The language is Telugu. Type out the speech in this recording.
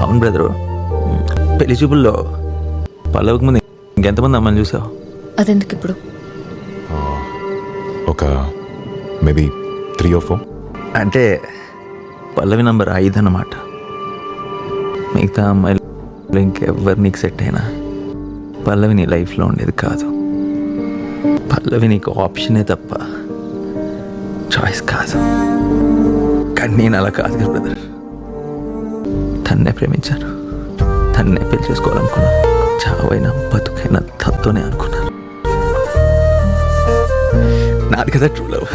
అవును బ్రదరు, పెళ్లి చూపుల్లో పల్లవికి ముందు ఇంకెంతమంది అమ్మని చూసావు? అదెందుకు ఇప్పుడు? ఒక మేబీ 3 or 4. అంటే పల్లవి నంబర్ 5 అన్నమాట. మిగతా అమ్మాయిలు ఇంకెవ్వరు నీకు సెట్ అయినా పల్లవి నీ లైఫ్లో ఉండేది కాదు. పల్లవి నీకు ఆప్షనే తప్ప చాయిస్ కాదు. కానీ నేను అలా కాదు కదా బ్రదర్. తన్నే ప్రేమించాను, తన్నే పెళ్లి చేసుకోవాలనుకున్నాను. చావైనా బతుకైనా తనతోనే అనుకున్నాను. నాది కదా ట్రూ లవ్.